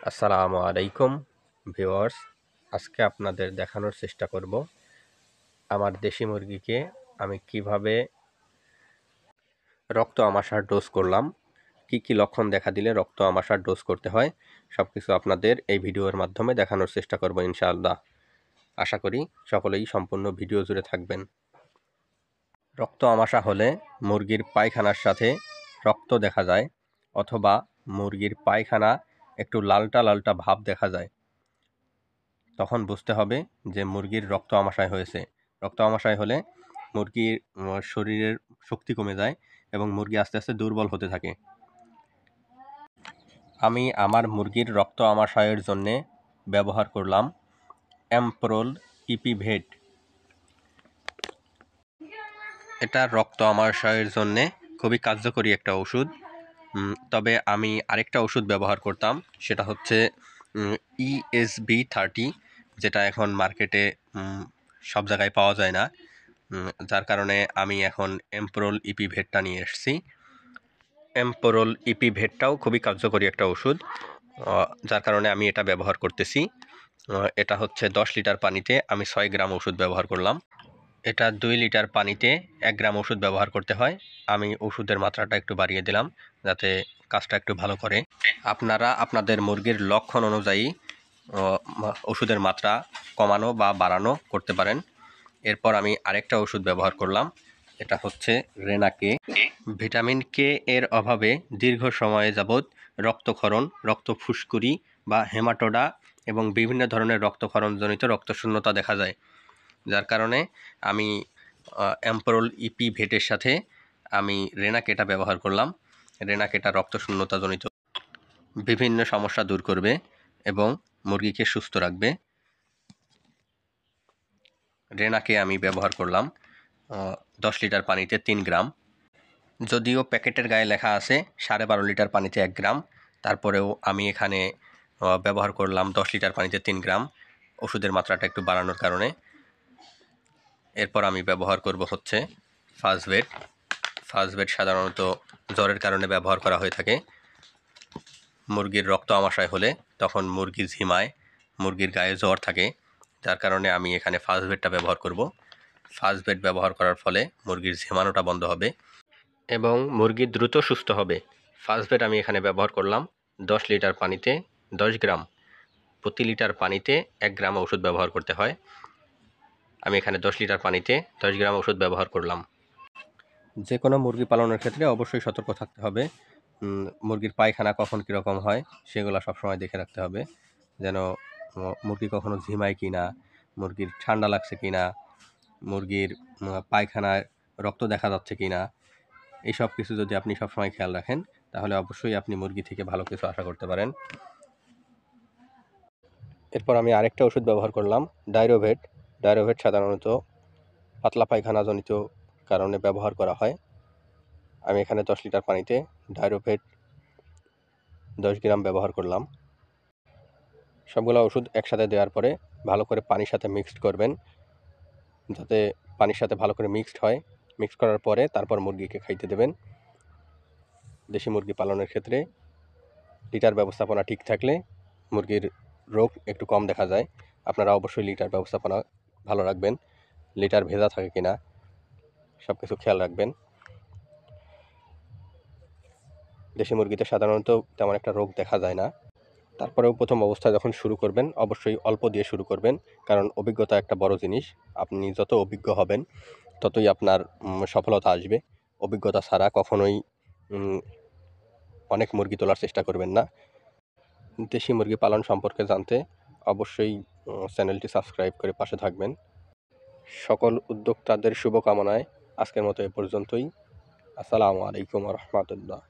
আসসালামু আলাইকুম ভিউয়ার্স। আজকে আপনাদের দেখানোর চেষ্টা করব আমার দেশি মুরগিকে আমি কিভাবে রক্ত আমাশার ডোজ করলাম, কি লক্ষণ দেখা দিলে রক্ত আমাশার ডোজ করতে হয়, সবকিছু আপনাদের এই ভিডিওর মাধ্যমে দেখানোর চেষ্টা করব ইনশাআল্লাহ। আশা করি সকলেই সম্পূর্ণ ভিডিও জুড়ে থাকবেন। রক্ত আমাশা হলে মুরগির পায়খানার সাথে রক্ত দেখা যায় অথবা মুরগির পায়খানা একটু লালটা লালটা ভাব দেখা যায়। তখন বুঝতে হবে যে মুরগির রক্ত আমাশয় হয়েছে। রক্ত আমাশয় হলে মুরগির শরীরের শক্তি কমে যায় এবং মুরগি আস্তে আস্তে দুর্বল হতে থাকে। আমি আমার মুরগির রক্ত আমাশয়ের জন্যে ব্যবহার করলাম অ্যাম্প্রোল ইপিভেট। এটা রক্ত আমাশয়ের জন্যে খুবই কার্যকরী একটা ওষুধ। তবে আমি আরেকটা ওষুধ ব্যবহার করতাম, সেটা হচ্ছে ESB30, যেটা এখন মার্কেটে সব জায়গায় পাওয়া যায় না, যার কারণে আমি এখন অ্যাম্প্রোল ইপিভেটটা নিয়ে এসেছি। অ্যাম্প্রোল ইপিভেটটাও খুবই কার্যকরী একটা ওষুধ, যার কারণে আমি এটা ব্যবহার করতেছি। এটা হচ্ছে 10 লিটার পানিতে আমি 6 গ্রাম ওষুধ ব্যবহার করলাম। এটা 2 লিটার পানিতে 1 গ্রাম ওষুধ ব্যবহার করতে হয়। আমি ওষুধের মাত্রাটা একটু বাড়িয়ে দিলাম যাতে কাজটা একটু ভালো করে। আপনারা আপনাদের মুরগির লক্ষণ অনুযায়ী ওষুধের মাত্রা কমানো বা বাড়ানো করতে পারেন। এরপর আমি আরেকটা ওষুধ ব্যবহার করলাম, এটা হচ্ছে রেনাকে। ভিটামিন কে এর অভাবে দীর্ঘ সময়ে যাবৎ রক্তক্ষরণ, রক্ত ফুসকুড়ি বা হেমাটোডা এবং বিভিন্ন ধরনের রক্তক্ষরণজনিত রক্তশূন্যতা দেখা যায়, যার কারণে আমি অ্যাম্প্রোল ইপিভেটের সাথে আমি রেনাকেটা ব্যবহার করলাম। রেনাকেটা রক্তশূন্যতাজনিত বিভিন্ন সমস্যা দূর করবে এবং মুরগিকে সুস্থ রাখবে। রেনাকে আমি ব্যবহার করলাম 10 লিটার পানিতে 3 গ্রাম। যদিও প্যাকেটের গায়ে লেখা আছে 12.5 লিটার পানিতে 1 গ্রাম, তারপরেও আমি এখানে ব্যবহার করলাম 10 লিটার পানিতে 3 গ্রাম, ওষুধের মাত্রাটা একটু বাড়ানোর কারণে। এরপর আমি ব্যবহার করব হচ্ছে ফাস্টভেট। ফাস্টভেট সাধারণত জ্বরের কারণে ব্যবহার করা হয়ে থাকে। মুরগির রক্ত আমাশয় হলে তখন মুরগি ঝিমায়, মুরগির গায়ে জ্বর থাকে, যার কারণে আমি এখানে ফাস্টভেটটা ব্যবহার করব। ফাস্টভেট ব্যবহার করার ফলে মুরগির ঝিমানোটা বন্ধ হবে এবং মুরগি দ্রুত সুস্থ হবে। ফাস্টভেট আমি এখানে ব্যবহার করলাম 10 লিটার পানিতে 10 গ্রাম। প্রতি লিটার পানিতে 1 গ্রাম ওষুধ ব্যবহার করতে হয়। আমি এখানে 10 লিটার পানিতে 10 গ্রাম ওষুধ ব্যবহার করলাম। যে কোনো মুরগি পালনের ক্ষেত্রে অবশ্যই সতর্ক থাকতে হবে। মুরগির পায়খানা কখন কীরকম হয় সেগুলো সবসময় দেখে রাখতে হবে, যেন মুরগি কখনো ঝিমায় কি না, মুরগির ঠান্ডা লাগছে কি না, মুরগির পায়খানায় রক্ত দেখা যাচ্ছে কি না। এই সব কিছু যদি আপনি সবসময় খেয়াল রাখেন তাহলে অবশ্যই আপনি মুরগি থেকে ভালো কিছু আশা করতে পারেন। এরপর আমি আরেকটা ওষুধ ব্যবহার করলাম ডাইরোভেট। ডাইরোভেট সাধারণত পাতলা পায়খানাজনিত কারণে ব্যবহার করা হয়। আমি এখানে 10 লিটার পানিতে ডাইরোভেট 10 গ্রাম ব্যবহার করলাম। সবগুলো ওষুধ একসাথে দেওয়ার পরে ভালো করে পানির সাথে মিক্সড করবেন, যাতে পানির সাথে ভালো করে মিক্সড হয়। মিক্স করার পরে তারপর মুরগিকে খাইতে দেবেন। দেশি মুরগি পালনের ক্ষেত্রে লিটার ব্যবস্থাপনা ঠিক থাকলে মুরগির রোগ একটু কম দেখা যায়। আপনারা অবশ্যই লিটার ব্যবস্থাপনা ভালো রাখবেন, লিটার ভেজা থাকে কিনা সব কিছু খেয়াল রাখবেন। দেশি মুরগিতে সাধারণত তেমন একটা রোগ দেখা যায় না। তারপরেও প্রথম অবস্থায় যখন শুরু করবেন অবশ্যই অল্প দিয়ে শুরু করবেন, কারণ অভিজ্ঞতা একটা বড় জিনিস। আপনি যত অভিজ্ঞ হবেন ততই আপনার সফলতা আসবে। অভিজ্ঞতা ছাড়া কখনোই অনেক মুরগি তোলার চেষ্টা করবেন না। দেশি মুরগি পালন সম্পর্কে জানতে অবশ্যই চ্যানেলটি সাবস্ক্রাইব করে পাশে থাকবেন। সকল উদ্যোক্তাদের শুভকামনায় আজকের মতো এ পর্যন্তই। আসসালামু আলাইকুম ওয়া রাহমাতুল্লাহ।